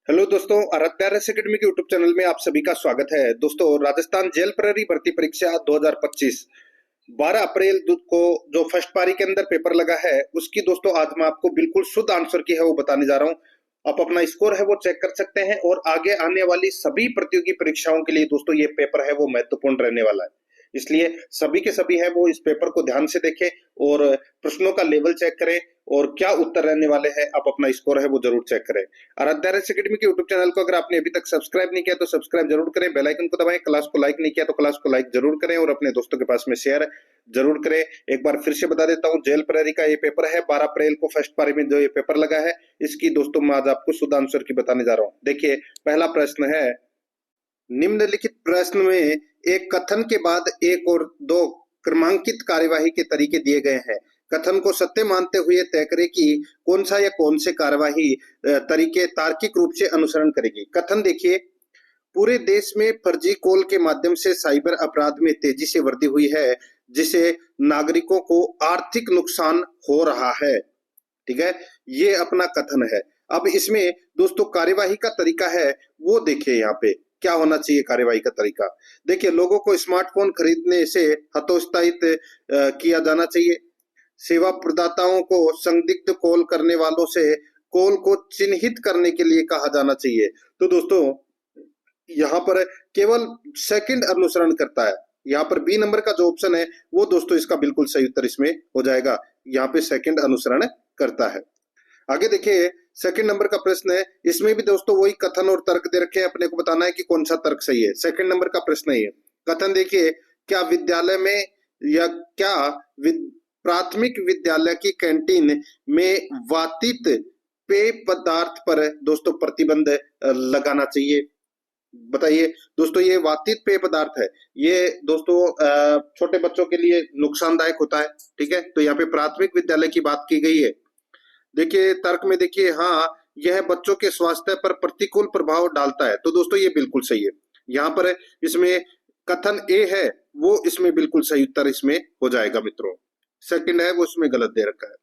Hello दोस्तों, Aaradhya race academy के YouTube channel में आप सभी का स्वागत है। दोस्तों, राजस्थान जेल प्रहरी भर्ती परीक्षा 2025 12 अप्रैल को जो फर्स्ट पारी के अंदर पेपर लगा है, उसकी दोस्तों आज मैं आपको बिल्कुल शुद्ध आंसर की है वो बताने जा रहा हूँ। आप अपना स्कोर है वो चेक कर सकते हैं और आगे आने वाली सभी प्रतियोगी परीक्षाओं के लिए दोस्तों ये पेपर है वो महत्वपूर्ण रहने वाला है। इसलिए सभी के सभी है वो इस पेपर को ध्यान से देखें और प्रश्नों का लेवल चेक करें और क्या उत्तर रहने वाले हैं, आप अपना स्कोर है वो जरूर चेक करें। आराध्या रेस एकेडमी के यूट्यूब चैनल को अगर आपने अभी तक सब्सक्राइब नहीं किया तो सब्सक्राइब जरूर करें, बेल आइकन को दबाएं, क्लास को लाइक नहीं किया तो क्लास को लाइक जरूर करें और अपने दोस्तों के पास में शेयर जरूर करें। एक बार फिर से बता देता हूं, जेल प्रहरी का ये पेपर है 12 अप्रैल को फर्स्ट पारी में जो ये पेपर लगा है, इसकी दोस्तों मैं आज आपको शुद्ध आंसर की बताने जा रहा हूं। देखिए, पहला प्रश्न है, निम्नलिखित प्रश्न में एक कथन के बाद एक और दो क्रमांकित कार्यवाही के तरीके दिए गए हैं। कथन को सत्य मानते हुए तय करें कि कौन सा या कौन से कार्यवाही तरीके तार्किक रूप से अनुसरण करेगी। कथन देखिए, पूरे देश में फर्जी कॉल के माध्यम से साइबर अपराध में तेजी से वृद्धि हुई है, जिससे नागरिकों को आर्थिक नुकसान हो रहा है। ठीक है, ये अपना कथन है। अब इसमें दोस्तों कार्यवाही का तरीका है वो देखिए, यहाँ पे क्या होना चाहिए कार्यवाही का तरीका। देखिए, लोगों को स्मार्टफोन खरीदने से हतोत्साहित किया जाना चाहिए। सेवा प्रदाताओं को संदिग्ध कॉल करने वालों से कॉल को चिन्हित करने के लिए कहा जाना चाहिए। तो दोस्तों यहाँ पर केवल सेकंड अनुसरण करता है। यहाँ पर बी नंबर का जो ऑप्शन है वो दोस्तों इसका बिल्कुल सही उत्तर इसमें हो जाएगा। यहाँ पे सेकंड अनुसरण करता है। आगे देखिए, सेकंड नंबर का प्रश्न है, इसमें भी दोस्तों वही कथन और तर्क दे रखे हैं, अपने को बताना है कि कौन सा तर्क सही है। सेकंड नंबर का प्रश्न है ये। कथन देखिए, क्या विद्यालय में या क्या प्राथमिक विद्यालय की कैंटीन में वातित पेय पदार्थ पर दोस्तों प्रतिबंध लगाना चाहिए। बताइए दोस्तों, ये वातित पेय पदार्थ है, ये दोस्तों छोटे बच्चों के लिए नुकसानदायक होता है। ठीक है, तो यहाँ पे प्राथमिक विद्यालय की बात की गई है। देखिए तर्क में देखिए, हाँ यह बच्चों के स्वास्थ्य पर प्रतिकूल प्रभाव डालता है। तो दोस्तों ये बिल्कुल सही है। यहाँ पर इसमें कथन ए है वो इसमें बिल्कुल सही उत्तर इसमें हो जाएगा मित्रों। सेकंड है वो इसमें गलत दे रखा है।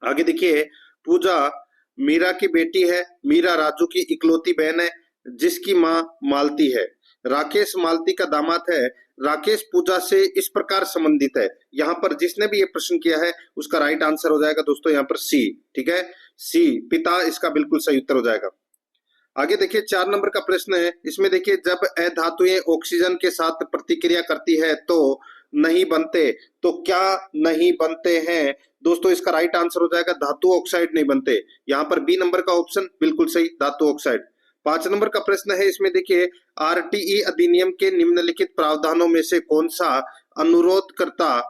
आगे देखिए, पूजा मीरा की बेटी है। मीरा राजू की इकलौती बहन है जिसकी माँ मालती है। राकेश मालती का दामाद है। राकेश पूजा से इस प्रकार संबंधित है। यहाँ पर जिसने भी ये प्रश्न किया है उसका राइट आंसर हो जाएगा दोस्तों यहाँ पर सी। ठीक है, सी पिता इसका बिल्कुल सही उत्तर हो जाएगा। आगे देखिए, 4 नंबर का प्रश्न है, इसमें देखिए, जब अधातुएं ऑक्सीजन के साथ प्रतिक्रिया करती है तो नहीं बनते। तो क्या नहीं बनते हैं दोस्तों, इसका राइट आंसर हो जाएगा धातु ऑक्साइड नहीं बनते। यहाँ पर बी नंबर का ऑप्शन बिल्कुल सही, धातु ऑक्साइड। 5 नंबर का प्रश्न है, इसमें देखिए, आरटीई अधिनियम के निम्नलिखित प्रावधानों में से कौन सा अनुरोधकर्ताओं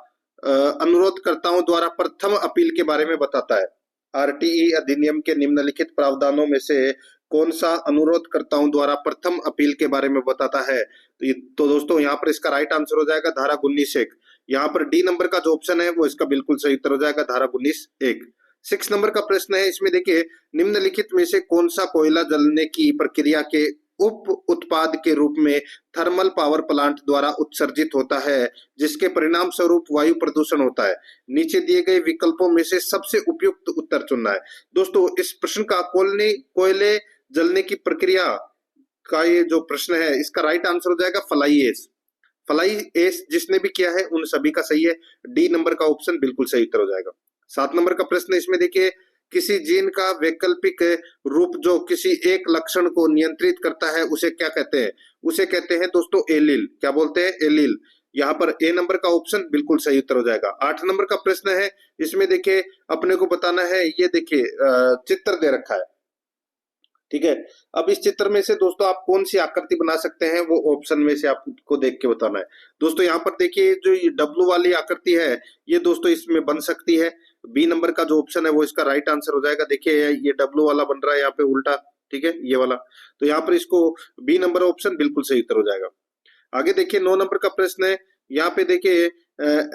द्वारा प्रथम अपील के बारे में बताता है। आरटीई अधिनियम के निम्नलिखित प्रावधानों में से कौन सा अनुरोधकर्ताओं द्वारा प्रथम अपील के बारे में बताता है। तो दोस्तों यहाँ पर इसका राइट आंसर हो जाएगा धारा 19(1). यहाँ पर डी नंबर का जो ऑप्शन है वो इसका बिल्कुल सही उत्तर हो जाएगा, धारा 19(1). 6 नंबर का प्रश्न है, इसमें देखिए, निम्नलिखित में से कौन सा कोयला जलने की प्रक्रिया के उप उत्पाद के रूप में थर्मल पावर प्लांट द्वारा उत्सर्जित होता है, जिसके परिणाम स्वरूप वायु प्रदूषण होता है। नीचे दिए गए विकल्पों में से सबसे उपयुक्त उत्तर चुनना है। दोस्तों इस प्रश्न का कोयले जलने की प्रक्रिया का ये जो प्रश्न है इसका राइट आंसर हो जाएगा फ्लाई एश। फ्लाई एश जिसने भी किया है उन सभी का सही है। डी नंबर का ऑप्शन बिल्कुल सही उत्तर हो जाएगा। 7 नंबर का प्रश्न, इसमें देखिए, किसी जीन का वैकल्पिक रूप जो किसी एक लक्षण को नियंत्रित करता है उसे क्या कहते हैं। उसे कहते हैं दोस्तों एलील। क्या बोलते हैं, एलील। यहाँ पर ए नंबर का ऑप्शन बिल्कुल सही उत्तर हो जाएगा। 8 नंबर का प्रश्न है, इसमें देखिए, अपने को बताना है, ये देखिए चित्र दे रखा है। ठीक है, अब इस चित्र में से दोस्तों आप कौन सी आकृति बना सकते हैं वो ऑप्शन में से आपको देख के बताना है। दोस्तों यहाँ पर देखिए, जो ये डब्लू वाली आकृति है ये दोस्तों इसमें बन सकती है। बी नंबर का जो ऑप्शन है वो इसका राइट आंसर हो जाएगा। देखिए ये डब्लू वाला बन रहा है यहाँ पे उल्टा। ठीक है, ये वाला, तो यहाँ पर इसको बी नंबर ऑप्शन बिल्कुल सही उत्तर हो जाएगा। आगे देखिए, 9 नंबर का प्रश्न है, यहाँ पे देखिए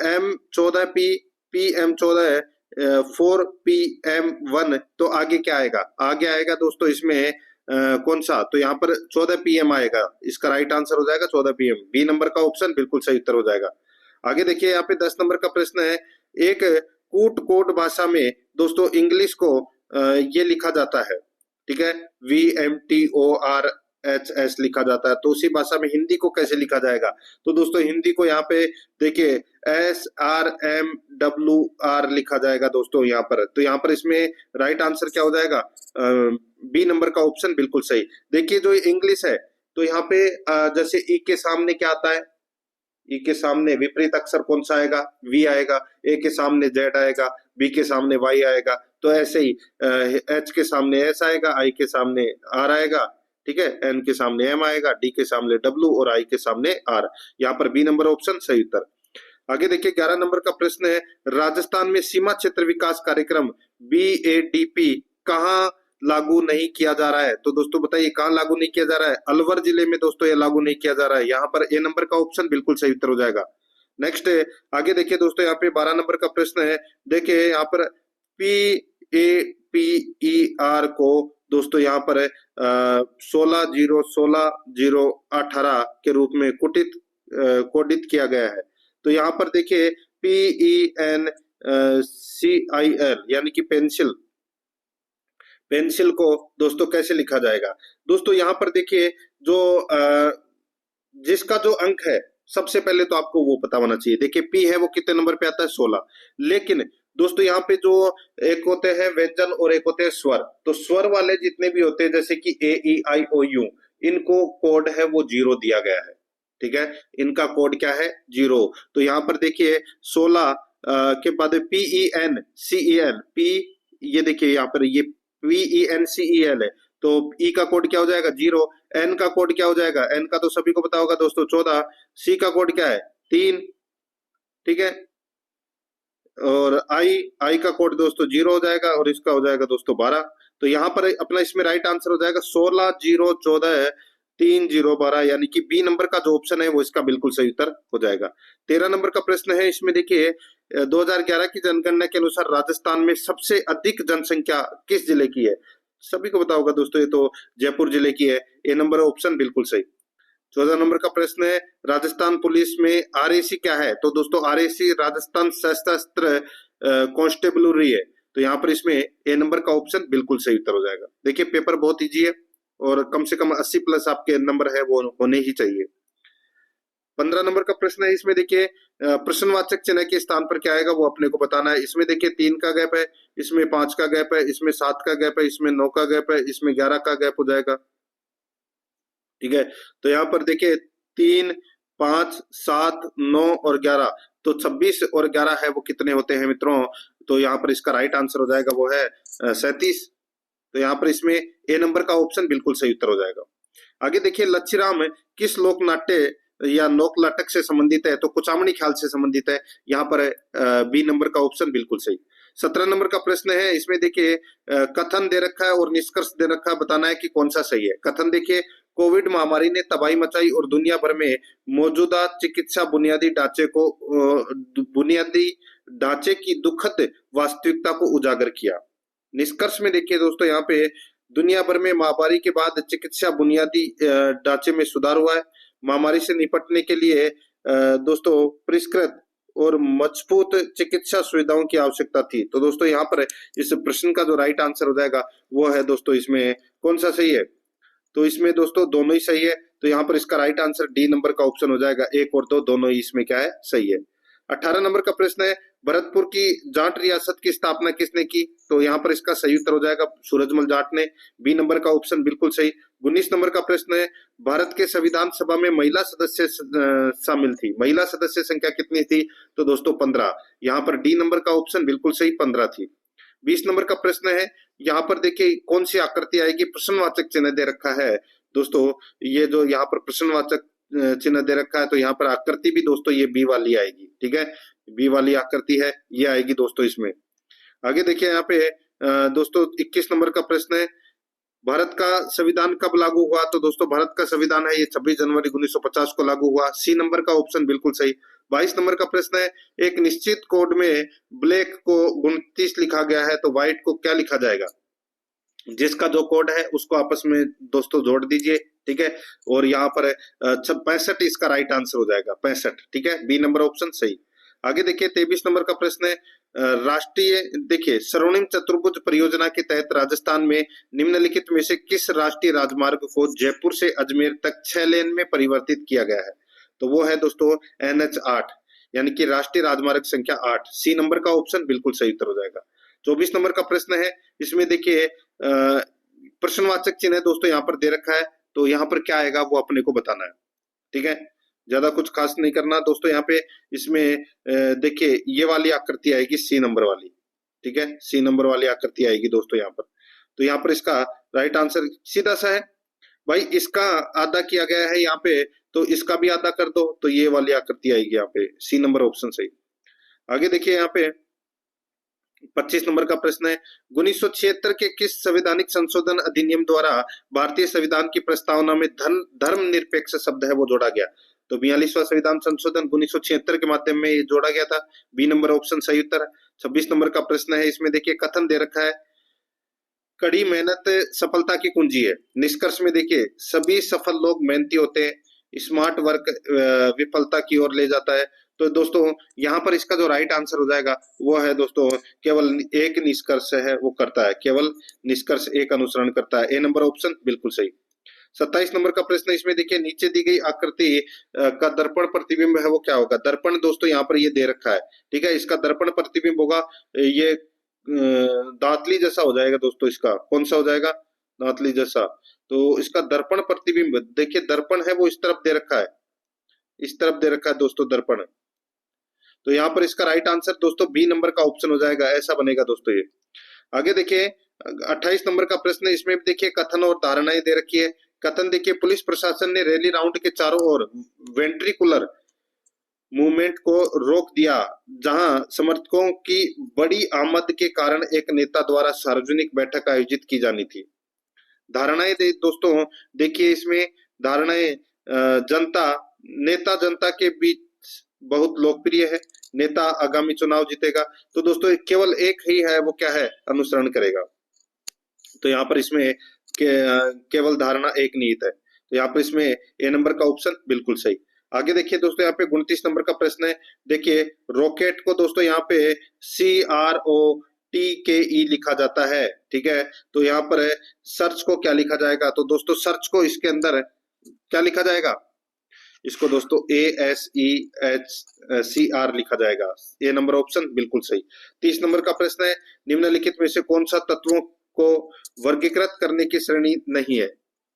M14P PM14 4PM1, तो आगे क्या आएगा, आगे आएगा दोस्तों इसमें कौन सा, तो यहाँ पर 14 PM आएगा। इसका राइट आंसर हो जाएगा 14 PM। बी नंबर का ऑप्शन बिल्कुल सही उत्तर हो जाएगा। आगे देखिए, यहाँ पे 10 नंबर का प्रश्न है, एक कूट कोड भाषा में दोस्तों इंग्लिश को ये लिखा जाता है। ठीक है, VMTORHS लिखा जाता है। तो उसी भाषा में हिंदी को कैसे लिखा जाएगा? तो दोस्तों हिंदी को यहाँ पे देखिए SRMWR लिखा जाएगा दोस्तों यहाँ पर। तो यहाँ पर इसमें राइट आंसर क्या हो जाएगा? बी नंबर का ऑप्शन बिल्कुल सही। देखिए जो इंग्लिश है तो यहाँ पे जैसे ई के सामने क्या आता है? ई के सामने विपरीत अक्षर कौन सा आएगा? वी आएगा। ए के सामने जेड आएगा, बी के सामने वाई आएगा। तो ऐसे ही एच के सामने एस आएगा, आई के सामने आर आएगा, ठीक है, एन के सामने एम आएगा, डी के सामने डब्ल्यू और आई के सामने आर। यहाँ पर बी नंबर ऑप्शन सही उत्तर। आगे देखिए 11 नंबर का प्रश्न है, राजस्थान में सीमा क्षेत्र विकास कार्यक्रम BADP कहाँ लागू नहीं किया जा रहा है? तो दोस्तों बताइए कहाँ लागू नहीं किया जा रहा है? अलवर जिले में दोस्तों ये लागू नहीं किया जा रहा है। यहाँ पर ए नंबर का ऑप्शन बिल्कुल सही उत्तर हो जाएगा। नेक्स्ट है, आगे देखिए दोस्तों यहाँ पे 12 नंबर का प्रश्न है। देखिए यहाँ पर PAPER को दोस्तों यहाँ पर 16/0/16/018 के रूप में कोडित किया गया है। तो यहाँ पर देखिए PENCIL यानी कि पेंसिल को दोस्तों कैसे लिखा जाएगा? दोस्तों यहाँ पर देखिए जो जिसका जो अंक है सबसे पहले तो आपको वो पता होना चाहिए। देखिए पी है वो कितने नंबर पे आता है? 16। लेकिन दोस्तों यहाँ पे जो एक होते हैं व्यंजन और एक होते हैं स्वर, तो स्वर वाले जितने भी होते हैं जैसे कि AEIOU, इनको कोड है वो 0 दिया गया है, ठीक है, इनका कोड क्या है? 0। तो यहाँ पर देखिए 16 के बाद PENCEL, ये देखिए यहाँ पर ये PENCEL है, तो ई का कोड क्या हो जाएगा? 0। एन का कोड क्या हो जाएगा? एन का तो सभी को पता होगा दोस्तों 14। सी का कोड क्या है? 3, ठीक है, और आई का कोड दोस्तों 0 हो जाएगा और इसका हो जाएगा दोस्तों 12। तो यहाँ पर अपना इसमें राइट आंसर हो जाएगा 16/0/14/3/0/12, यानी कि बी नंबर का जो ऑप्शन है वो इसका बिल्कुल सही उत्तर हो जाएगा। 13 नंबर का प्रश्न है, इसमें देखिए 2011 की जनगणना के अनुसार राजस्थान में सबसे अधिक जनसंख्या किस जिले की है? सभी को पता होगा दोस्तों, ये तो जयपुर जिले की है। ए नंबर ऑप्शन बिल्कुल सही। 14 नंबर का प्रश्न है, राजस्थान पुलिस में RAC क्या है? तो दोस्तों RAC राजस्थान सशस्त्र कांस्टेबलरी है। तो यहाँ पर इसमें ए नंबर का ऑप्शन बिल्कुल सही उत्तर हो जाएगा। देखिए पेपर बहुत इजी है और कम से कम 80 प्लस आपके नंबर है वो होने ही चाहिए। 15 नंबर का प्रश्न है, इसमें देखिए प्रश्नवाचक चिन्ह के स्थान पर क्या आएगा वो अपने को बताना है। इसमें देखिए 3 का गैप है, इसमें 5 का गैप है, इसमें 7 का गैप है, इसमें 9 का गैप है, इसमें 11 का गैप हो जाएगा, ठीक है। तो यहाँ पर देखिए 3, 5, 7, 9 और 11, तो 26 और 11 है वो कितने होते हैं मित्रों? तो यहाँ पर इसका राइट आंसर हो जाएगा वो है 37। तो यहाँ पर इसमें ए नंबर का ऑप्शन बिल्कुल सही उत्तर हो जाएगा। आगे देखिए लच्छीराम किस लोक नाट्य या लोक नाटक से संबंधित है? तो कुचामणी ख्याल से संबंधित है। यहाँ पर बी नंबर का ऑप्शन बिल्कुल सही। 17 नंबर का प्रश्न है, इसमें देखिए कथन दे रखा है और निष्कर्ष दे रखा है, बताना है कि कौन सा सही है। कथन देखिए, कोविड महामारी ने तबाही मचाई और दुनिया भर में मौजूदा चिकित्सा बुनियादी ढांचे की दुखद वास्तविकता को उजागर किया। निष्कर्ष में देखिए दोस्तों यहाँ पे दुनिया भर में महामारी के बाद चिकित्सा बुनियादी ढांचे में सुधार हुआ है। महामारी से निपटने के लिए दोस्तों परिष्कृत और मजबूत चिकित्सा सुविधाओं की आवश्यकता थी। तो दोस्तों यहाँ पर इस प्रश्न का जो राइट आंसर हो जाएगा वो है दोस्तों, इसमें कौन सा सही है? तो इसमें दोस्तों दोनों ही सही है। तो यहाँ पर इसका राइट आंसर डी नंबर का ऑप्शन हो जाएगा। 1 और 2 दोनों ही इसमें क्या है? सही है। 18 नंबर का प्रश्न है, भरतपुर की जाट रियासत की स्थापना किसने की? तो यहाँ पर इसका सही उत्तर हो जाएगा सूरजमल जाट ने। बी नंबर का ऑप्शन बिल्कुल सही। 19 नंबर का प्रश्न है, भारत के संविधान सभा में महिला सदस्य शामिल थी, महिला सदस्य संख्या कितनी थी? तो दोस्तों 15। यहाँ पर डी नंबर का ऑप्शन बिल्कुल सही, 15 थी। 20 नंबर का प्रश्न है, यहाँ पर देखिए कौन सी आकृति आएगी? प्रश्नवाचक चिन्ह दे रखा है दोस्तों, ये जो यहाँ पर प्रश्नवाचक चिन्ह दे रखा है, तो यहाँ पर आकृति भी दोस्तों ये बी वाली आएगी, ठीक है, बी वाली आकृति है ये आएगी दोस्तों इसमें। आगे देखिए यहाँ पे दोस्तों 21 नंबर का प्रश्न है, भारत का संविधान कब लागू हुआ? तो दोस्तों भारत का संविधान है ये 26 जनवरी 1950 को लागू हुआ। सी नंबर का ऑप्शन बिल्कुल सही। 22 नंबर का प्रश्न है, एक निश्चित कोड में ब्लैक को 29 लिखा गया है, तो व्हाइट को क्या लिखा जाएगा? जिसका जो कोड है उसको आपस में दोस्तों जोड़ दीजिए, ठीक है, और यहाँ पर 65 इसका राइट आंसर हो जाएगा, 65, ठीक है, बी नंबर ऑप्शन सही। आगे देखिए 23 नंबर का प्रश्न है, राष्ट्रीय देखिए स्वर्णिम चतुर्भुज परियोजना के तहत राजस्थान में निम्नलिखित में से किस राष्ट्रीय राजमार्ग को जयपुर से अजमेर तक 6 लेन में परिवर्तित किया गया है? तो वो है दोस्तों NH8, यानी कि राष्ट्रीय राजमार्ग संख्या 8। सी नंबर का ऑप्शन बिल्कुल सही उत्तर हो जाएगा। 24 नंबर का प्रश्न है, इसमें देखिए प्रश्नवाचक चिन्ह दोस्तों यहाँ पर दे रखा है, तो यहाँ पर क्या आएगा वो अपने को बताना है। ठीक है, ज्यादा कुछ खास नहीं करना दोस्तों। यहाँ पे इसमें देखिए ये वाली आकृति आएगी सी नंबर वाली। ठीक है, सी नंबर वाली आकृति आएगी दोस्तों यहाँ पर। तो यहाँ पर इसका राइट आंसर सीधा सा है भाई, इसका आधा किया गया है यहाँ पे, तो इसका भी आधा कर दो, तो ये वाली आकृति आएगी यहाँ पे। सी नंबर ऑप्शन सही। आगे देखिए यहाँ पे 25 नंबर का प्रश्न है, 1976 के किस संवैधानिक संशोधन अधिनियम द्वारा भारतीय संविधान की प्रस्तावना में धर्म निरपेक्ष शब्द है वो जोड़ा गया? तो 42वां संविधान संशोधन 1976 के माध्यम में ये जोड़ा गया था। बी नंबर ऑप्शन सही उत्तर है। 26 नंबर का प्रश्न है, इसमें देखिए कथन दे रखा है, कड़ी मेहनत सफलता की कुंजी है। निष्कर्ष में देखिए सभी सफल लोग मेहनती होते हैं, स्मार्ट वर्क विफलता की ओर ले जाता है। तो दोस्तों यहाँ पर इसका जो राइट आंसर हो जाएगा वो है दोस्तों केवल एक निष्कर्ष है वो करता है, केवल निष्कर्ष एक अनुसरण करता है। ए नंबर ऑप्शन बिल्कुल सही। 27 नंबर का प्रश्न, इसमें देखिए नीचे दी गई आकृति का दर्पण प्रतिबिंब है वो क्या होगा? दर्पण दोस्तों यहाँ पर ये दे रखा है। ठीक है, इसका दर्पण प्रतिबिंब होगा ये दांतली जैसा हो जाएगा दोस्तों। इसका कौन सा हो जाएगा? दांतली जैसा। तो इसका दर्पण प्रतिबिंब देखिए, दर्पण है वो इस तरफ दे रखा है, इस तरफ दे रखा है दोस्तों दर्पण। तो यहाँ पर इसका राइट आंसर दोस्तों बी नंबर का ऑप्शन हो जाएगा, ऐसा बनेगा दोस्तों ये। आगे देखिए 28 नंबर का प्रश्न, इसमें भी देखिए कथन और धारणाएं दे रखी है। कथन देखिए, पुलिस प्रशासन ने रैली राउंड के चारों ओर वेंट्रिकुलर मूवमेंट को रोक दिया, जहां समर्थकों की बड़ी आमद के कारण एक नेता द्वारा सार्वजनिक बैठक आयोजित की जानी थी। धारणाएं दोस्तों देखिए, इसमें धारणाएं नेता जनता के बीच बहुत लोकप्रिय है, नेता आगामी चुनाव जीतेगा। तो दोस्तों केवल एक ही है वो क्या है? अनुसरण करेगा। तो यहाँ पर इसमें केवल धारणा एक निहित है, तो यहाँ पर इसमें ए नंबर का ऑप्शन बिल्कुल सही। आगे देखिए दोस्तों यहाँ पे 29 नंबर का प्रश्न है, देखिए रॉकेट को दोस्तों यहाँ पे CROTKE लिखा जाता है। ठीक है, तो यहाँ पर सर्च को क्या लिखा जाएगा? तो दोस्तों सर्च को इसके अंदर क्या लिखा जाएगा? इसको दोस्तों ASEHCR लिखा जाएगा। ए नंबर ऑप्शन बिल्कुल सही। 30 नंबर का प्रश्न है, निम्नलिखित में से कौन सा तत्वों को वर्गीकृत करने की श्रेणी नहीं है?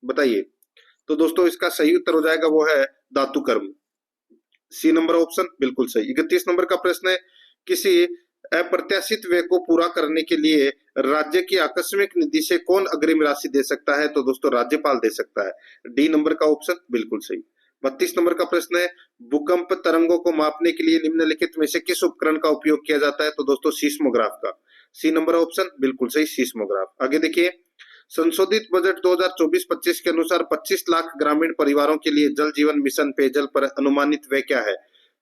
बताइए। तो दोस्तों इसका सही उत्तर हो जाएगा वो है धातु कर्म। सी नंबर ऑप्शन बिल्कुल सही। 31 नंबर का प्रश्न है, किसी अप्रत्याशित व्यय को पूरा करने के लिए राज्य की आकस्मिक निधि से कौन अग्रिम राशि दे सकता है? तो दोस्तों राज्यपाल दे सकता है। डी नंबर का ऑप्शन बिल्कुल सही। 32 नंबर का प्रश्न है, भूकंप तरंगों को मापने के लिए निम्नलिखित में से किस उपकरण का उपयोग किया जाता है? तो दोस्तों सीस्मोग्राफ का। सी नंबर ऑप्शन बिल्कुल सही, सीस्मोग्राफ। आगे देखिए, संशोधित बजट 2024-25 के अनुसार 25 लाख ग्रामीण परिवारों के लिए जल जीवन मिशन पेयजल पर अनुमानित व्यय क्या है?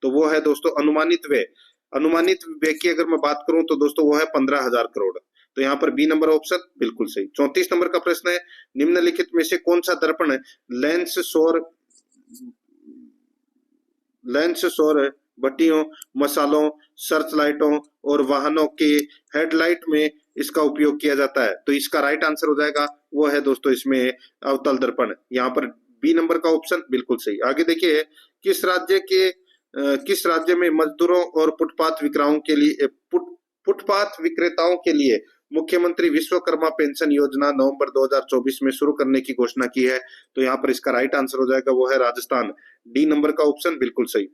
तो वो है दोस्तों अनुमानित व्यय। अनुमानित व्यय की अगर मैं बात करूं तो दोस्तों वो है 15,000 करोड़। तो यहाँ पर बी नंबर ऑप्शन बिल्कुल सही। 34 नंबर का प्रश्न है, निम्नलिखित में से कौन सा दर्पण लेंस सौर बत्तियों, मसालों, सर्च लाइटों और वाहनों के हेडलाइट में इसका उपयोग किया जाता है? तो इसका राइट आंसर हो जाएगा वो है दोस्तों इसमें अवतल दर्पण। यहाँ पर बी नंबर का ऑप्शन बिल्कुल सही। आगे देखिए, किस राज्य में मजदूरों और फुटपाथ विक्रेताओं के लिए मुख्यमंत्री विश्वकर्मा पेंशन योजना नवंबर 2024 में शुरू करने की घोषणा की है? तो यहाँ पर इसका राइट आंसर हो जाएगा वो है राजस्थान। डी नंबर का ऑप्शन बिल्कुल सही।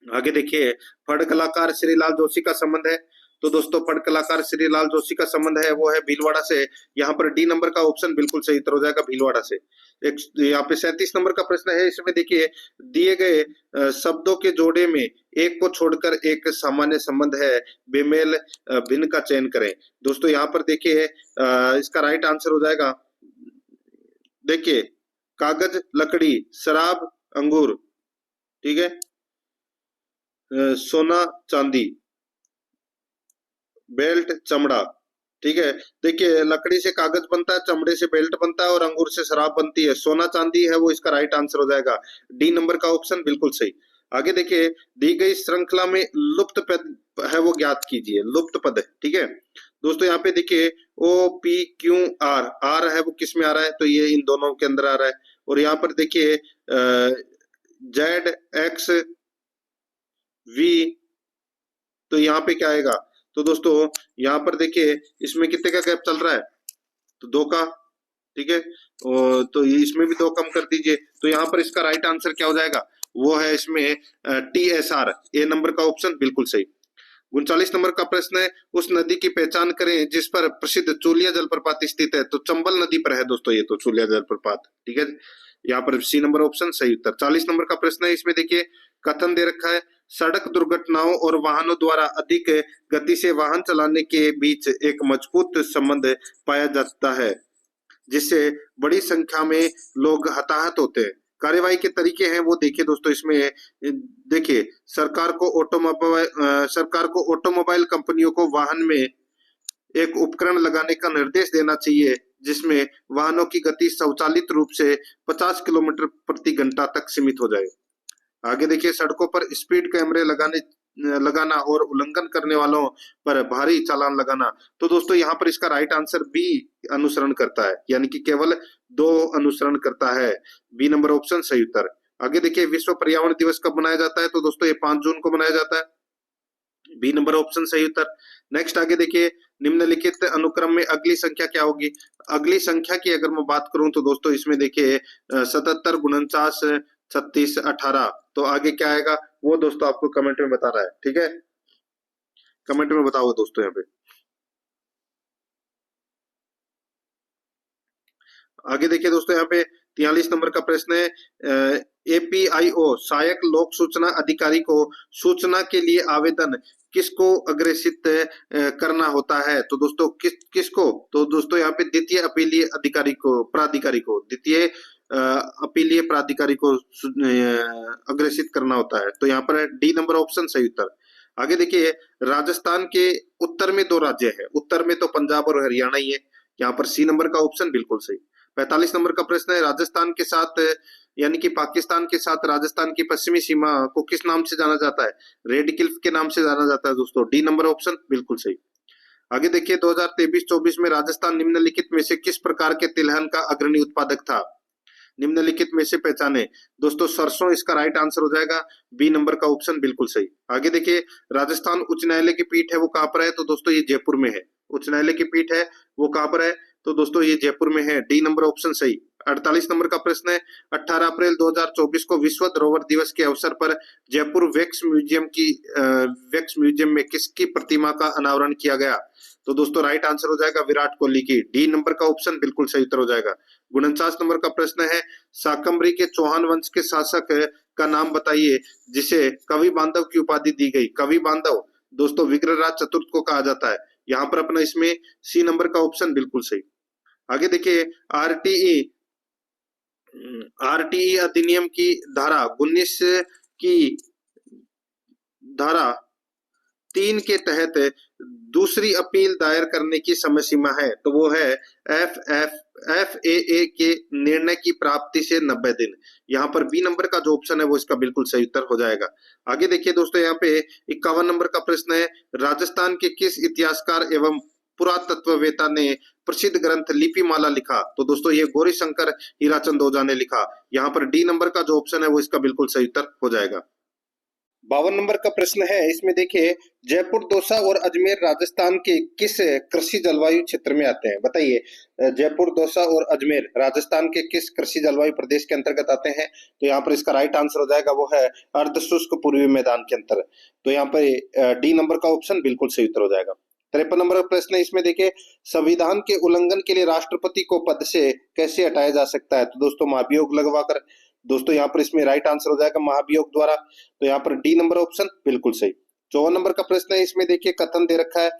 आगे देखिए, फड़ कलाकार श्रीलाल जोशी का संबंध है। तो दोस्तों फड़ कलाकार श्रीलाल जोशी का संबंध है वो है भीलवाड़ा से। यहाँ पर डी नंबर का ऑप्शन बिल्कुल सही उत्तर हो जाएगा, भीलवाड़ा से। एक यहाँ पे 37 नंबर का प्रश्न है, इसमें देखिए दिए गए शब्दों के जोड़े में एक को छोड़कर एक सामान्य संबंध है, बेमेल भिन्न का चयन करें। दोस्तों यहाँ पर देखिए इसका राइट आंसर हो जाएगा, देखिए कागज, लकड़ी, शराब, अंगूर, ठीक है, सोना, चांदी, बेल्ट, चमड़ा। ठीक है, देखिए लकड़ी से कागज बनता है, चमड़े से बेल्ट बनता है और अंगूर से शराब बनती है। सोना चांदी है वो इसका राइट आंसर हो जाएगा। डी नंबर का ऑप्शन बिल्कुल सही। आगे देखिए, दी गई श्रृंखला में लुप्त पद है वो ज्ञात कीजिए। लुप्त पद है, ठीक है दोस्तों। यहाँ पे देखिए O P Q R, R है वो किस में आ रहा है, तो ये इन दोनों के अंदर आ रहा है। और यहाँ पर देखिए जेड एक्स वी, तो यहाँ पे क्या आएगा, तो दोस्तों यहाँ पर देखिए इसमें कितने का गैप चल रहा है, तो 2 का, ठीक है। और तो ये इसमें भी 2 कम कर दीजिए, तो यहाँ पर इसका राइट आंसर क्या हो जाएगा, वो है इसमें टी एस आर, ए नंबर का ऑप्शन बिल्कुल सही। 39 नंबर का प्रश्न है, उस नदी की पहचान करें जिस पर प्रसिद्ध चूलिया जलप्रपात स्थित है, तो चंबल नदी पर है दोस्तों ये तो चूलिया जलप्रपात, ठीक है। यहाँ पर सी नंबर ऑप्शन सही उत्तर। 40 नंबर का प्रश्न है, इसमें देखिए कथन दे रखा है, सड़क दुर्घटनाओं और वाहनों द्वारा अधिक गति से वाहन चलाने के बीच एक मजबूत संबंध पाया जाता है, जिससे बड़ी संख्या में लोग हताहत होते हैं। कार्यवाही के तरीके हैं वो देखिए दोस्तों, इसमें देखिए सरकार को ऑटोमोबाइल कंपनियों को वाहन में एक उपकरण लगाने का निर्देश देना चाहिए, जिसमें वाहनों की गति स्वचालित रूप से 50 किलोमीटर प्रति घंटा तक सीमित हो जाए। आगे देखिए, सड़कों पर स्पीड कैमरे लगाना और उल्लंघन करने वालों पर भारी चालान लगाना। तो दोस्तों यहाँ पर इसका राइट आंसर बी अनुसरण करता है, यानी कि केवल 2 अनुसरण करता है। बी नंबर ऑप्शन सही उत्तर। आगे देखिए, विश्व पर्यावरण दिवस कब मनाया जाता है, तो दोस्तों ये 5 जून को मनाया जाता है। बी नंबर ऑप्शन सही उत्तर। नेक्स्ट आगे देखिए, निम्नलिखित अनुक्रम में अगली संख्या क्या होगी। अगली संख्या की अगर मैं बात करूं तो दोस्तों इसमें देखिए 77, 49, 36, 18, तो आगे क्या आएगा वो दोस्तों आपको कमेंट में बता रहा है, ठीक है। कमेंट में बताओ दोस्तों यहाँ पे। आगे देखिए दोस्तों, यहाँ पे 43 नंबर का प्रश्न है, एपीआईओ सहायक लोक सूचना अधिकारी को सूचना के लिए आवेदन किसको अग्रेसित करना होता है, तो दोस्तों किसको, तो दोस्तों यहाँ पे द्वितीय अपीलीय अधिकारी को, प्राधिकारी को, द्वितीय अपीलीय प्राधिकारी को अग्रेसित करना होता है। तो यहाँ पर डी नंबर ऑप्शन सही उत्तर। आगे देखिए, राजस्थान के उत्तर में 2 राज्य है, उत्तर में तो पंजाब और हरियाणा ही है, यहाँ पर सी नंबर का ऑप्शन बिल्कुल सही। 45 नंबर का प्रश्न है, राजस्थान के साथ यानी कि पाकिस्तान के साथ राजस्थान की पश्चिमी सीमा को किस नाम से जाना जाता है, रेड क्लिफ के नाम से जाना जाता है दोस्तों, डी नंबर ऑप्शन बिल्कुल सही। आगे देखिए, 2023-24 में राजस्थान निम्नलिखित में से किस प्रकार के तिलहन का अग्रणी उत्पादक था, निम्नलिखित में से पहचाने, दोस्तों सरसों इसका राइट आंसर हो जाएगा, बी नंबर का ऑप्शन बिल्कुल सही। आगे देखिए, राजस्थान उच्च न्यायालय की पीठ है वो कहां पर है, तो दोस्तों ये जयपुर में है। उच्च न्यायालय की पीठ है वो कहां पर है, तो दोस्तों ये जयपुर में है, डी नंबर ऑप्शन सही। 48 नंबर का प्रश्न है, 18 अप्रैल 2024 को विश्व धरोहर दिवस के अवसर पर जयपुर वैक्स म्यूजियम में किसकी प्रतिमा का अनावरण किया गया, तो दोस्तों राइट आंसर हो जाएगा विराट कोहली की, डी नंबर का ऑप्शन बिल्कुल सही उत्तर हो जाएगा। 49 नंबर का प्रश्न है, शाकंभरी के चौहान वंश के शासक का नाम बताइए जिसे कवि बांधव की उपाधि दी गई। कवि बांधव दोस्तों विग्रहराज चतुर्थ को कहा जाता है, यहाँ पर अपना इसमें सी नंबर का ऑप्शन बिल्कुल सही। आगे देखिए, आरटीई अधिनियम की धारा 19 की धारा 3 के तहत दूसरी अपील दायर करने की समय सीमा है, तो वो है FAA के निर्णय की प्राप्ति से 90 दिन। यहाँ पर बी नंबर का जो ऑप्शन है वो इसका बिल्कुल सही उत्तर हो जाएगा। आगे देखिए दोस्तों, यहाँ पे 51 नंबर का प्रश्न है, राजस्थान के किस इतिहासकार एवं पुरातत्ववेता ने प्रसिद्ध ग्रंथ लिपिमाला लिखा, तो दोस्तों ये गौरीशंकर हीराचंद ओझा ने लिखा। यहाँ पर डी नंबर का जो ऑप्शन है वो इसका बिल्कुल सही उत्तर हो जाएगा। 52 नंबर का प्रश्न है, इसमें देखिए जयपुर, दौसा और अजमेर राजस्थान के किस कृषि जलवायु क्षेत्र में आते हैं, बताइए। जयपुर, दौसा और अजमेर राजस्थान के किस कृषि जलवायु प्रदेश के अंतर्गत आते हैं, तो यहाँ पर इसका राइट आंसर हो जाएगा वो है अर्धशुष्क पूर्वी मैदान के अंतर। तो यहाँ पर डी नंबर का ऑप्शन बिल्कुल सही उत्तर हो जाएगा। 53 नंबर का प्रश्न है, इसमें देखिए संविधान के उल्लंघन के लिए राष्ट्रपति को पद से कैसे हटाया जा सकता है, तो दोस्तों महाभियोग लगवाकर। दोस्तों यहाँ पर इसमें राइट आंसर हो जाएगा महाभियोग द्वारा, तो यहाँ पर डी नंबर ऑप्शन बिल्कुल सही। 54 नंबर का प्रश्न है, इसमें देखिए कथन दे रखा है,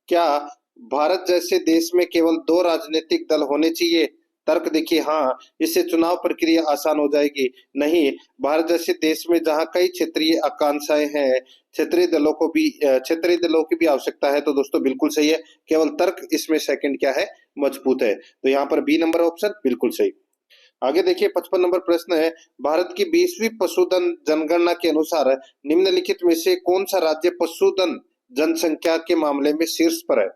क्या भारत जैसे देश में केवल 2 राजनीतिक दल होने चाहिए, तर्क देखिए हाँ, इससे चुनाव प्रक्रिया आसान हो जाएगी। नहीं, भारत जैसे देश में जहां कई क्षेत्रीय आकांक्षाएं हैं, क्षेत्रीय दलों की भी आवश्यकता है, तो दोस्तों बिल्कुल सही है, केवल तर्क इसमें सेकंड क्या है, मजबूत है। तो यहाँ पर बी नंबर ऑप्शन बिल्कुल सही। आगे देखिए 55 नंबर प्रश्न है, भारत की 20वीं पशुधन जनगणना के अनुसार निम्नलिखित में से कौन सा राज्य पशुधन जनसंख्या के मामले में शीर्ष पर है?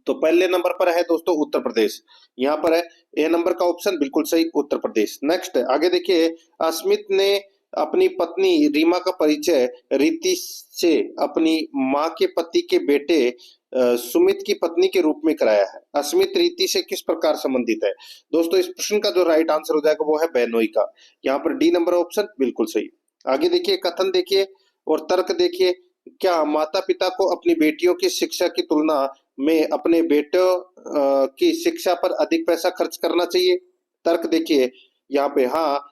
तो पहले नंबर पर है दोस्तों उत्तर प्रदेश, यहाँ पर है ए नंबर का ऑप्शन बिल्कुल सही, उत्तर प्रदेश। नेक्स्ट आगे देखिए, अस्मित ने अपनी पत्नी रीमा का परिचय रीति से अपनी माँ के पति के बेटे सुमित की पत्नी के रूप में कराया है। अस्मित रीति से किस प्रकार संबंधित है? दोस्तों इस प्रश्न का जो राइट आंसर हो जाएगा वो है बेनोई का, यहाँ पर डी नंबर ऑप्शन बिल्कुल सही। आगे देखिए कथन देखिए और तर्क देखिए, क्या माता पिता को अपनी बेटियों की शिक्षा की तुलना में अपने बेटों की शिक्षा पर अधिक पैसा खर्च करना चाहिए? तर्क देखिए यहाँ पे, हाँ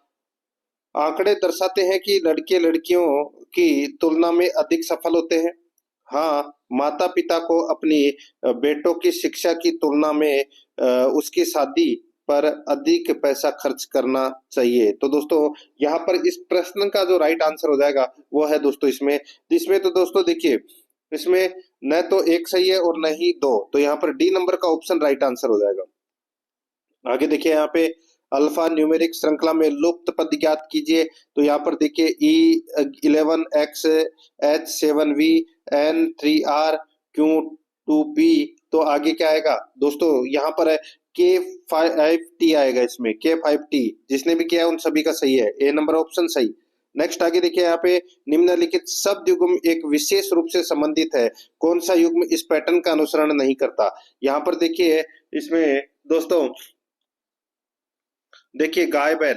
आंकड़े दर्शाते हैं कि लड़के लड़कियों की तुलना में अधिक सफल होते हैं। हाँ माता पिता को अपनी बेटों की शिक्षा की तुलना में उसकी शादी पर अधिक पैसा खर्च करना चाहिए। तो दोस्तों यहाँ पर इस प्रश्न का जो राइट आंसर हो जाएगा वो है दोस्तों इसमें तो दोस्तों देखिए, इसमें न तो एक सही है और न ही दो, तो यहाँ पर डी नंबर का ऑप्शन राइट आंसर हो जाएगा। आगे देखिए यहाँ पे, अल्फा न्यूमेरिक श्रृंखला में लुप्त पद ज्ञात कीजिए। तो यहाँ पर देखिए E11X H7V N3R Q2P, तो आगे क्या आएगा दोस्तों, यहाँ पर है K5T आएगा, इसमें K5T जिसने भी किया है उन सभी का सही है, ए नंबर ऑप्शन सही। नेक्स्ट आगे देखिए यहाँ पे, निम्नलिखित शब्द युग्म एक विशेष रूप से संबंधित है, कौन सा युग्म इस पैटर्न का अनुसरण नहीं करता? यहाँ पर देखिए इसमें दोस्तों देखिए गाय बैल,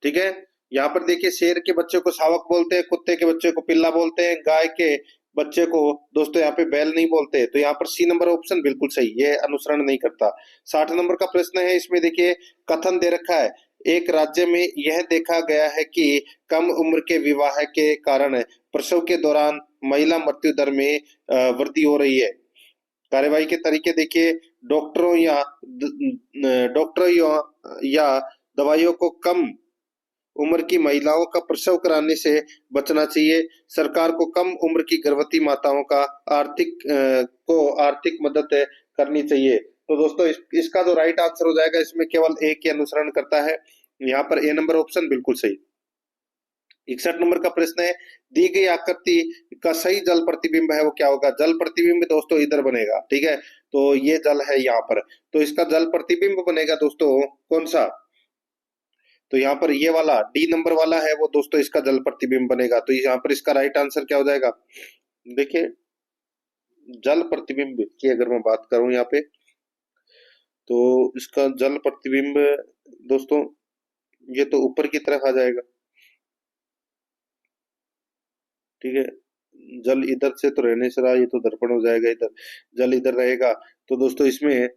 ठीक है, यहाँ पर देखिए शेर के बच्चे को शावक बोलते हैं, कुत्ते के बच्चे को पिल्ला बोलते हैं, गाय के बच्चे को दोस्तों यहाँ पे बैल नहीं बोलते, तो यहाँ पर सी नंबर ऑप्शन बिल्कुल सही, ये अनुसरण नहीं करता। 60 नंबर का प्रश्न है, इसमें देखिए कथन दे रखा है, एक राज्य में यह देखा गया है कि कम उम्र के विवाह के कारण प्रसव के दौरान महिला मृत्यु दर में वृद्धि हो रही है। कार्यवाही के तरीके देखिए, डॉक्टरों या दवाइयों को कम उम्र की महिलाओं का प्रसव कराने से बचना चाहिए। सरकार को कम उम्र की गर्भवती माताओं का आर्थिक मदद करनी चाहिए। तो दोस्तों इसका जो राइट आंसर हो जाएगा, इसमें केवल एक ही अनुसरण करता है, यहाँ पर ए नंबर ऑप्शन बिल्कुल सही। 61 नंबर का प्रश्न है, दी गई आकृति का सही जल प्रतिबिंब है वो क्या होगा? जल प्रतिबिंब दोस्तों इधर बनेगा, ठीक है, तो ये जल है यहाँ पर, तो इसका जल प्रतिबिंब बनेगा दोस्तों कौन सा? तो यहाँ पर ये वाला डी नंबर वाला है वो दोस्तों इसका जल प्रतिबिंब बनेगा। तो यहाँ पर इसका राइट आंसर क्या हो जाएगा? देखिए जल प्रतिबिंब की अगर मैं बात करूं यहाँ पे, तो इसका जल प्रतिबिंब दोस्तों ये तो ऊपर की तरफ आ जाएगा, ठीक है, जल इधर से तो रहने से रहा, ये तो दर्पण हो जाएगा, इधर जल इधर रहेगा, तो दोस्तों इसमें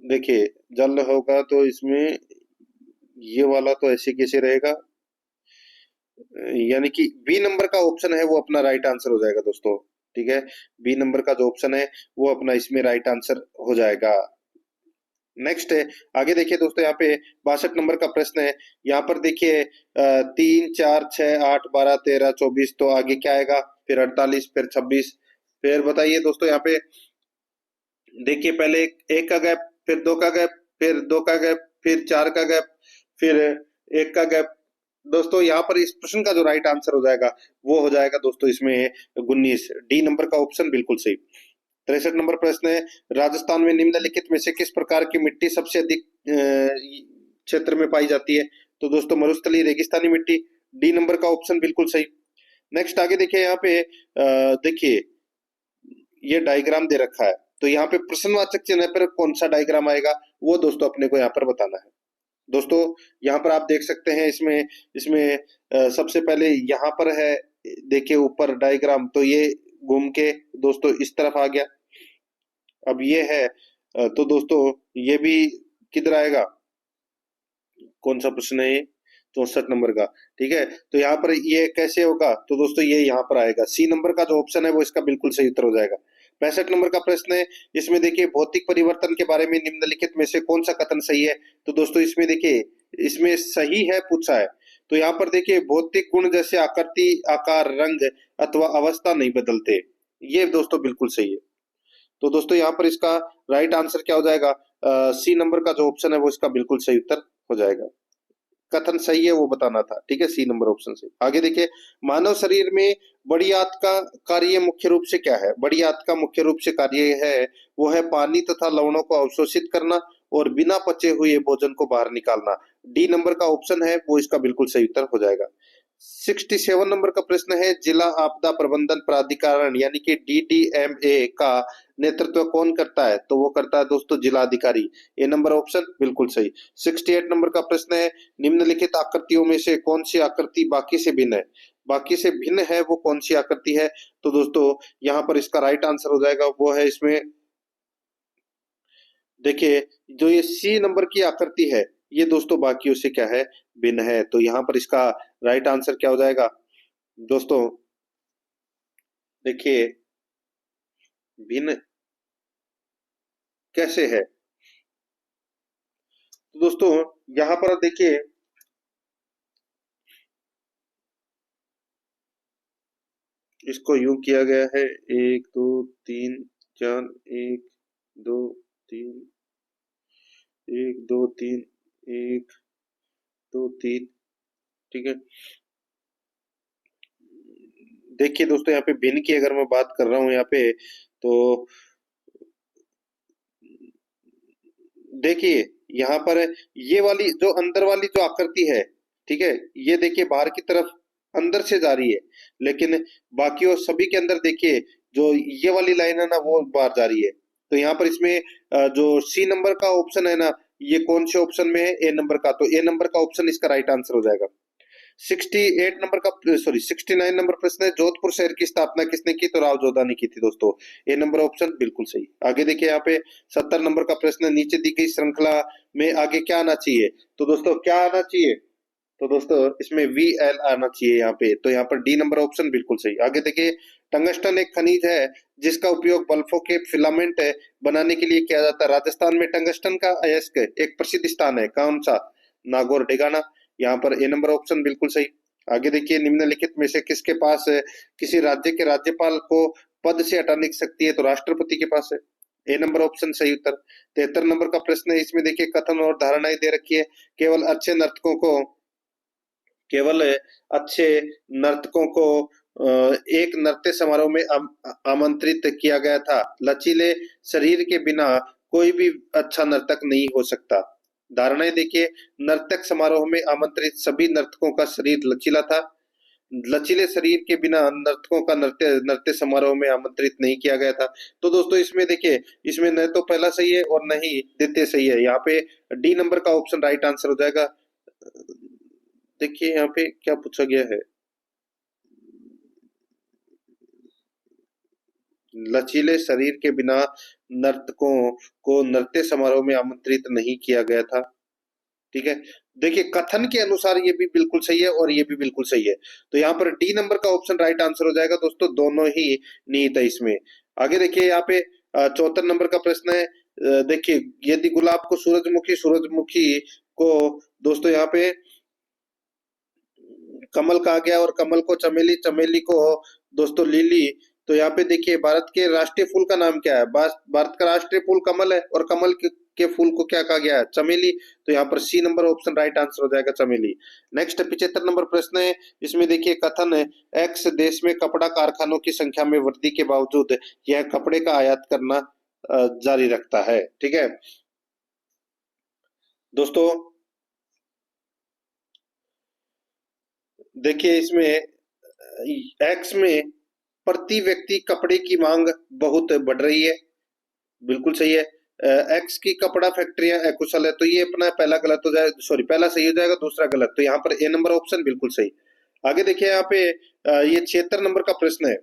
देखिए जल होगा तो इसमें ये वाला तो ऐसे कैसे रहेगा, यानी कि बी नंबर का ऑप्शन है वो अपना राइट आंसर हो जाएगा दोस्तों, ठीक है, बी नंबर का जो ऑप्शन है वो अपना इसमें राइट आंसर हो जाएगा। नेक्स्ट है, आगे देखिए दोस्तों यहाँ पे 62 नंबर का प्रश्न है, यहाँ पर देखिए 3 4 6 8 12 13 24, तो आगे क्या आएगा, फिर 48 फिर 26, फिर बताइए दोस्तों यहाँ पे देखिए पहले एक का गैप, फिर 2 का गैप, फिर 2 का गैप, फिर 4 का गैप, फिर 1 का गैप। दोस्तों यहाँ पर इस प्रश्न का जो राइट आंसर हो जाएगा वो हो जाएगा दोस्तों इसमें 19, डी नंबर का ऑप्शन बिल्कुल सही। 63 नंबर प्रश्न है, राजस्थान में निम्नलिखित में से किस प्रकार की मिट्टी सबसे अधिक क्षेत्र में पाई जाती है? तो दोस्तों मरुस्थलीय रेगिस्तानी मिट्टी, डी नंबर का ऑप्शन बिल्कुल सही। नेक्स्ट आगे देखिए यहाँ पे देखिए ये डायग्राम दे रखा है, तो यहाँ पे प्रश्नवाचक चिन्ह पर कौन सा डायग्राम आएगा वो दोस्तों अपने को यहाँ पर बताना है। दोस्तों यहाँ पर आप देख सकते हैं इसमें सबसे पहले यहाँ पर है देखिए ऊपर डायग्राम, तो ये घूम के दोस्तों इस तरफ आ गया, अब ये है तो दोस्तों ये भी किधर आएगा, कौन सा प्रश्न है ये, 64 नंबर का, ठीक है, तो यहाँ पर ये कैसे होगा, तो दोस्तों ये यहाँ पर आएगा, सी नंबर का जो ऑप्शन है वो इसका बिल्कुल सही उत्तर हो जाएगा। 65 नंबर का प्रश्न है, इसमें देखिए भौतिक परिवर्तन के बारे में निम्नलिखित में से कौन सा कथन सही है? तो दोस्तों इसमें देखिए इसमें सही है पूछा है, तो यहाँ पर देखिए भौतिक गुण जैसे आकृति आकार रंग अथवा अवस्था नहीं बदलते, ये दोस्तों बिल्कुल सही है। तो दोस्तों यहाँ पर इसका राइट आंसर क्या हो जाएगा? सी नंबर का जो ऑप्शन है वो इसका बिल्कुल सही उत्तर हो जाएगा। कथन सही है वो बताना था, ठीक है, सी नंबर ऑप्शन से। आगे देखिए, मानव शरीर में बड़ी आंत का कार्य मुख्य रूप से क्या है? बड़ी आंत का मुख्य रूप से कार्य है वो है पानी तथा लवणों को अवशोषित करना और बिना पचे हुए भोजन को बाहर निकालना। डी नंबर का ऑप्शन है वो इसका बिल्कुल सही उत्तर हो जाएगा। 67 नंबर का प्रश्न है, जिला आपदा प्रबंधन प्राधिकरण यानी कि DDMA का नेतृत्व कौन करता है? तो वो करता है दोस्तों जिला अधिकारी। ए नंबर ऑप्शन बिल्कुल सही। 68 नंबर का प्रश्न है, निम्नलिखित आकृतियों में से कौन सी आकृति बाकी से भिन्न है? बाकी से भिन्न है वो कौन सी आकृति है? तो दोस्तों यहाँ पर इसका राइट आंसर हो जाएगा वो है इसमें, देखिए, जो ये सी नंबर की आकृति है ये दोस्तों बाकियों से क्या है? भिन्न है। तो यहाँ पर इसका राइट आंसर क्या हो जाएगा दोस्तों? देखिए, भिन्न कैसे है? तो दोस्तों यहाँ पर देखिए, इसको यूं किया गया है, एक दो तीन चार, एक दो तीन, एक दो तीन, एक दो तीन, ठीक है। देखिए दोस्तों, यहाँ पे भिन्न की अगर मैं बात कर रहा हूँ यहाँ पे, तो देखिए यहाँ पर ये वाली जो अंदर वाली जो आकृति है, ठीक है, ये देखिए बाहर की तरफ अंदर से जा रही है, लेकिन बाकी और सभी के अंदर देखिए जो ये वाली लाइन है ना वो बाहर जा रही है। तो यहाँ पर इसमें जो सी नंबर का ऑप्शन है ना, ये कौन से ऑप्शन में है? ए नंबर का। तो ए नंबर का ऑप्शन इसका राइट आंसर हो जाएगा। 68 नंबर का, सॉरी 69 नंबर प्रश्न है, जोधपुर शहर की स्थापना किसने की? तो राव जोधा ने की थी दोस्तों। ए नंबर ऑप्शन बिल्कुल सही। आगे देखिए यहाँ पे 70 नंबर का प्रश्न है, नीचे दी गई श्रृंखला में आगे क्या आना चाहिए? तो दोस्तों क्या आना चाहिए? तो दोस्तों इसमें VL आना चाहिए यहाँ पे। तो यहाँ पर डी नंबर ऑप्शन बिल्कुल सही। आगे देखिए, टंगस्टन एक खनिज है जिसका उपयोग बल्बों के फिलामेंट बनाने के लिए किया जाता है। राजस्थान में टंगस्टन का अयस्क एक प्रसिद्ध स्थान है, कौन सा? नागौर डेगाना। यहाँ पर ए नंबर ऑप्शन बिल्कुल सही। आगे देखिए, निम्नलिखित में से किसके पास किसी राज्य के राज्यपाल को पद से हटाने की शक्ति है? तो राष्ट्रपति के पास है। ए नंबर ऑप्शन सही उत्तर। 73 नंबर का प्रश्न है, इसमें देखिए कथन और धारणाएं दे रखी है। केवल अच्छे नर्तकों को केवल अच्छे नर्तकों को एक नृत्य समारोह में आमंत्रित किया गया था। लचीले शरीर के बिना कोई भी अच्छा नर्तक नहीं हो सकता। धारणाएं देखिए, नर्तक समारोह में आमंत्रित सभी नर्तकों का शरीर लचीला था। लचीले शरीर के बिना नर्तकों का नृत्य नृत्य समारोह में आमंत्रित नहीं किया गया था। तो दोस्तों इसमें देखिए, इसमें न तो पहला सही है और न ही द्वितीय सही है। यहाँ पे डी नंबर का ऑप्शन राइट आंसर हो जाएगा। देखिए यहाँ पे क्या पूछा गया है, लचीले शरीर के बिना नर्तकों को नृत्य समारोह में आमंत्रित नहीं किया गया था, ठीक है। देखिए कथन के अनुसार ये भी बिल्कुल सही है और ये भी बिल्कुल सही है। तो यहाँ पर डी नंबर का ऑप्शन राइट आंसर हो जाएगा दोस्तों, दोनों ही निहित है इसमें। आगे देखिए यहाँ पे 74 नंबर का प्रश्न है, देखिए, यदि गुलाब को सूरजमुखी, सूरजमुखी को दोस्तों यहाँ पे कमल कहा गया और कमल को चमेली, चमेली को दोस्तों लिली। तो यहाँ पे देखिए भारत के राष्ट्रीय फूल का नाम क्या है? भारत का राष्ट्रीय फूल कमल है और कमल के फूल को क्या कहा गया है? चमेली। तो यहाँ पर C number option right answer हो जाएगा, चमेली। नेक्स्ट 75 नंबर प्रश्न है, इसमें देखिए कथन है, एक्स देश में कपड़ा कारखानों की संख्या में वृद्धि के बावजूद यह कपड़े का आयात करना जारी रखता है, ठीक है दोस्तों। देखिए इसमें एक्स में प्रति व्यक्ति कपड़े की मांग बहुत बढ़ रही है, बिल्कुल सही है। एक्स की कपड़ा फैक्ट्रियां अकुशल है, तो ये अपना पहला गलत हो जाएगा, सॉरी पहला सही हो जाएगा, दूसरा गलत। तो यहाँ पर ए नंबर ऑप्शन बिल्कुल सही। आगे देखिए यहाँ पे ये 76 नंबर का प्रश्न है,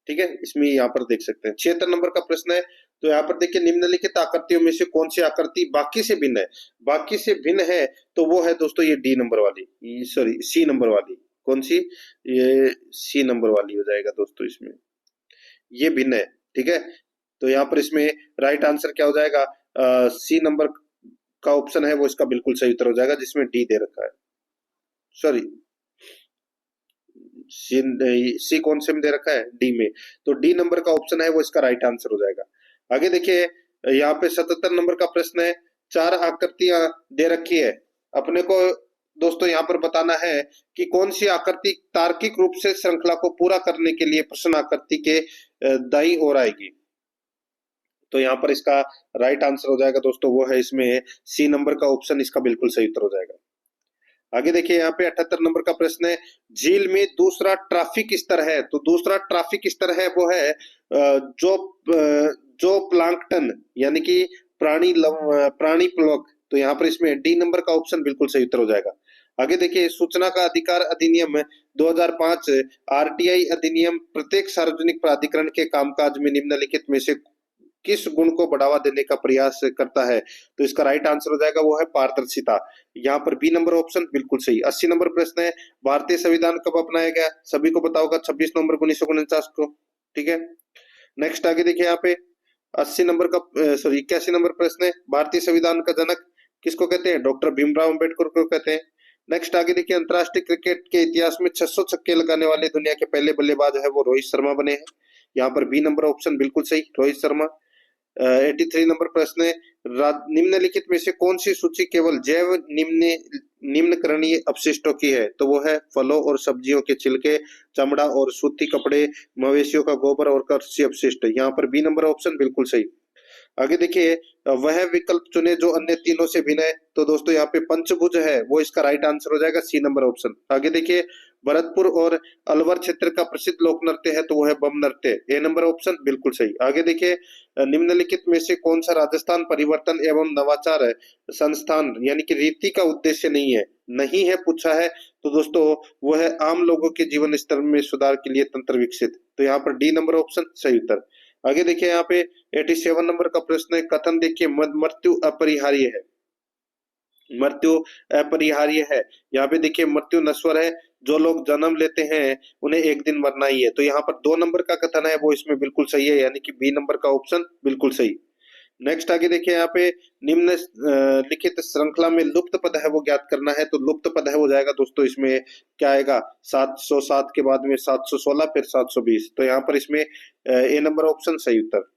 ठीक है, इसमें यहाँ पर देख सकते हैं 76 नंबर का प्रश्न है। तो यहाँ पर देखिए, निम्नलिखित आकृतियों में से कौन सी आकृति बाकी से भिन्न है? बाकी से भिन्न है तो वो है दोस्तों ये डी नंबर वाली, सॉरी सी नंबर वाली। कौन सी? ये सी नंबर वाली हो जाएगा दोस्तों, इसमें ये भिन्न है, ठीक है। तो यहाँ पर इसमें राइट आंसर क्या हो जाएगा? सी नंबर का ऑप्शन है वो इसका बिल्कुल सही उत्तर हो जाएगा, जिसमें डी दे रखा है, सॉरी सी, सी कौन से में दे रखा है? डी में। तो डी नंबर का ऑप्शन है वो इसका राइट आंसर हो जाएगा। आगे देखिए, यहाँ पे 77 नंबर का प्रश्न है, चार आकृतियां दे रखी है, अपने को दोस्तों यहाँ पर बताना है कि कौन सी आकृति तार्किक रूप से श्रृंखला को पूरा करने के लिए प्रश्न आकृति के दाईं ओर आएगी। तो यहाँ पर इसका राइट आंसर हो जाएगा दोस्तों, वो है इसमें सी नंबर का ऑप्शन, इसका बिल्कुल सही उत्तर हो जाएगा। आगे देखिए, यहाँ पे 78 नंबर का प्रश्न है, झील में दूसरा ट्रैफिक स्तर है। तो दूसरा ट्रैफिक स्तर है वो है जो प्लांकटन यानी कि प्राणी प्लवक। तो यहाँ पर इसमें डी नंबर का ऑप्शन बिल्कुल सही उत्तर हो जाएगा। आगे देखिए, सूचना का अधिकार अधिनियम 2005 आरटीआई अधिनियम प्रत्येक सार्वजनिक प्राधिकरण के कामकाज में निम्नलिखित में से किस गुण को बढ़ावा देने का प्रयास करता है। तो इसका राइट आंसर हो जाएगा वो है पारदर्शिता। यहाँ पर बी नंबर ऑप्शन बिल्कुल सही। 80 नंबर प्रश्न है, भारतीय संविधान कब अपनाया गया? सभी को पता होगा 26 नवंबर 1949 को। ठीक है, नेक्स्ट आगे देखिए, यहाँ पे 81 नंबर प्रश्न है, भारतीय संविधान का जनक किसको कहते हैं? डॉक्टर भीमराव अम्बेडकर को कहते हैं। नेक्स्ट आगे देखिए, अंतरराष्ट्रीय क्रिकेट के इतिहास में 600 छक्के लगाने वाले दुनिया के पहले बल्लेबाज है वो रोहित शर्मा बने हैं। यहाँ पर बी नंबर ऑप्शन बिल्कुल सही, रोहित शर्मा। 83 नंबर प्रश्न है, निम्नलिखित में से कौन सी सूची केवल जैव निम्नकरणीय अपशिष्टों की है? तो वो है फलों और सब्जियों के छिलके, चमड़ा और सूती कपड़े, मवेशियों का गोबर और कृषि अपशिष्ट। यहाँ पर बी नंबर ऑप्शन बिल्कुल सही। आगे देखिए, वह विकल्प चुने जो अन्य तीनों से भिन्न है। तो दोस्तों यहाँ पे पंचभुज है वो इसका राइट आंसर हो जाएगा, सी नंबर ऑप्शन। आगे देखिए, भरतपुर और अलवर क्षेत्र का प्रसिद्ध लोक नृत्य है तो वो है बम नृत्य, ए नंबर ऑप्शन बिल्कुल सही। आगे देखिए, निम्नलिखित में से कौन सा राजस्थान परिवर्तन एवं नवाचार संस्थान यानी कि रीति का उद्देश्य नहीं है पूछा है। तो दोस्तों वो है आम लोगों के जीवन स्तर में सुधार के लिए तंत्र विकसित। तो यहाँ पर डी नंबर ऑप्शन सही उत्तर। आगे देखिए, यहाँ पे 87 नंबर का प्रश्न है, कथन देखिए, मृत्यु अपरिहार्य है। मृत्यु अपरिहार्य है, यहाँ पे देखिए मृत्यु नश्वर है, जो लोग जन्म लेते हैं उन्हें एक दिन मरना ही है। तो यहाँ पर 2 नंबर का कथन है वो इसमें बिल्कुल सही है, यानी कि बी नंबर का ऑप्शन बिल्कुल सही। नेक्स्ट आगे देखिए, यहाँ पे निम्न लिखित श्रृंखला में लुप्त पद है वो ज्ञात करना है। तो लुप्त पद है वो जाएगा दोस्तों इसमें क्या आएगा, 707 के बाद में 716 फिर 720। तो यहाँ पर इसमें ए नंबर ऑप्शन सही उत्तर।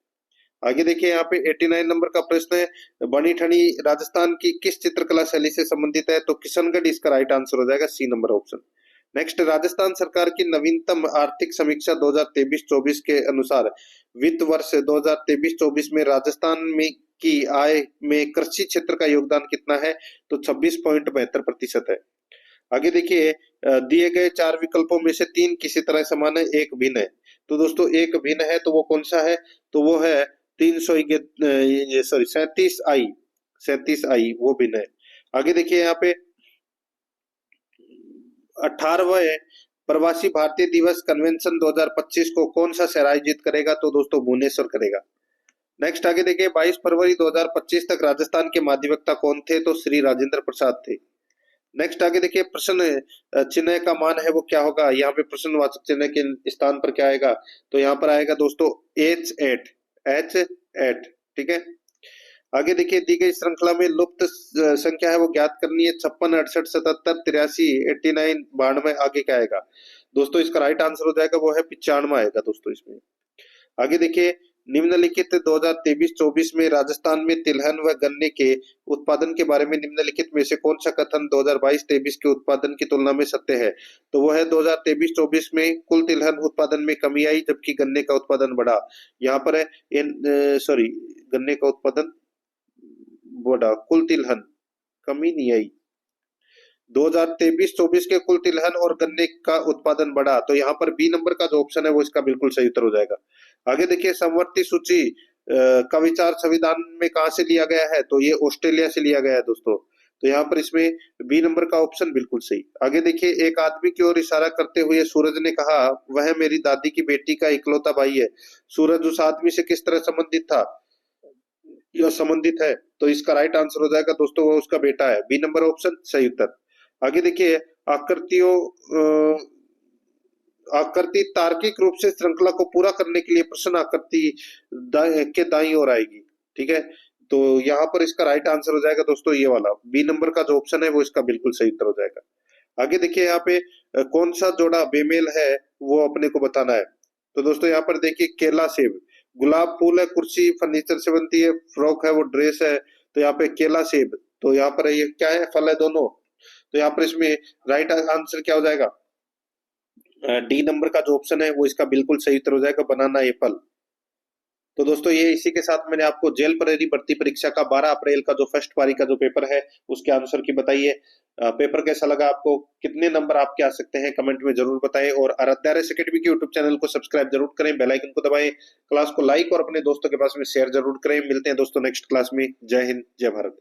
आगे देखिए, यहाँ पे 89 नंबर का प्रश्न है, बनी ठनी राजस्थान की किस चित्रकला शैली से संबंधित है? तो किशनगढ़ इसका राइट आंसर हो जाएगा, C number option. Next, Rajasthan सरकार की नवीनतम आर्थिक समीक्षा 2023-24 के अनुसार वित्त वर्ष 2023-24 में राजस्थान में की आय में कृषि क्षेत्र का योगदान कितना है? तो 26.72% है। आगे देखिए, दिए गए 4 विकल्पों में से 3 किसी तरह समान है, एक भिन्न है। तो दोस्तों एक भिन्न है तो वो कौन सा है? तो वो है 37 आई वो भिन्न है। आगे देखिए, यहाँ पे 18वें प्रवासी भारतीय दिवस कन्वेंशन 2025 को कौन सा शहर आयोजित करेगा? तो दोस्तों भुवनेश्वर करेगा। नेक्स्ट आगे देखिए, 22 फरवरी 2025 तक राजस्थान के महाधिवक्ता कौन थे? तो श्री राजेंद्र प्रसाद थे। नेक्स्ट आगे देखिए, प्रश्न चिन्ह का मान है वो क्या होगा? यहाँ पे प्रश्नवाचक चिन्ह के स्थान पर क्या आएगा? तो यहाँ पर आएगा दोस्तों H8। ठीक है, आगे देखिए, दी गई श्रृंखला में लुप्त संख्या है वो ज्ञात करनी है, 56, 68, 77, 83, 89, 92। आगे क्या आएगा दोस्तों? इसका राइट आंसर हो जाएगा वो है 95 आएगा दोस्तों इसमें। आगे देखिए, निम्नलिखित 2023-24 में राजस्थान में तिलहन व गन्ने के उत्पादन के बारे में निम्नलिखित में से कौन सा कथन 2022-23 के उत्पादन की तुलना में सत्य है? तो वो है 2023-24 में कुल तिलहन उत्पादन में कमी आई जबकि गन्ने का उत्पादन बढ़ा। यहाँ पर है गन्ने का उत्पादन बढ़ा, कुल तिलहन कमी नहीं आई। 2023-24 के कुल तिलहन और गन्ने का उत्पादन बढ़ा। तो यहाँ पर बी नंबर का जो ऑप्शन है वो इसका बिल्कुल सही उत्तर हो जाएगा। आगे देखिए, समवर्ती सूची का विचार संविधान में कहां से लिया गया है? तो ये ऑस्ट्रेलिया से लिया गया है दोस्तों। तो यहाँ पर इसमें बी नंबर का ऑप्शन बिल्कुल सही। आगे देखिए, एक आदमी की ओर इशारा करते हुए सूरज ने कहा, वह मेरी दादी की बेटी का इकलौता भाई है। सूरज उस आदमी से किस तरह संबंधित था या संबंधित है? तो इसका राइट आंसर हो जाएगा दोस्तों वो उसका बेटा है, बी नंबर ऑप्शन सही उत्तर। आगे देखिए, आकृति तार्किक रूप से श्रृंखला को पूरा करने के लिए प्रश्न आकृति के दाईं ओर आएगी। ठीक है, तो यहाँ पर इसका राइट आंसर हो जाएगा दोस्तों ये वाला, बी नंबर का जो ऑप्शन है वो इसका बिल्कुल सही उत्तर हो जाएगा। आगे देखिए, यहाँ पे कौन सा जोड़ा बेमेल है वो अपने को बताना है। तो दोस्तों यहाँ पर देखिए, केला सेब, गुलाब फूल है, कुर्सी फर्नीचर से बनती है, फ्रॉक है वो ड्रेस है। तो यहाँ पे केला सेब, तो यहाँ पर ये क्या है, फल है दोनों। तो यहाँ पर इसमें राइट आंसर क्या हो जाएगा, डी नंबर का जो ऑप्शन है वो इसका बिल्कुल सही उत्तर हो जाएगा, बनाना एप्पल। तो दोस्तों ये इसी के साथ मैंने आपको जेल प्रहरी भर्ती परीक्षा का 12 अप्रैल का जो फर्स्ट पारी का जो पेपर है उसके आंसर की बताई है। पेपर कैसा लगा आपको, कितने नंबर आपके आ सकते हैं, कमेंट में जरूर बताएं। और आराध्या रेस एकेडमी के यूट्यूब चैनल को सब्सक्राइब जरूर करें, बेल आइकन को दबाएं, क्लास को लाइक और अपने दोस्तों के पास में शेयर जरूर करें। मिलते हैं दोस्तों नेक्स्ट क्लास में। जय हिंद, जय भारत।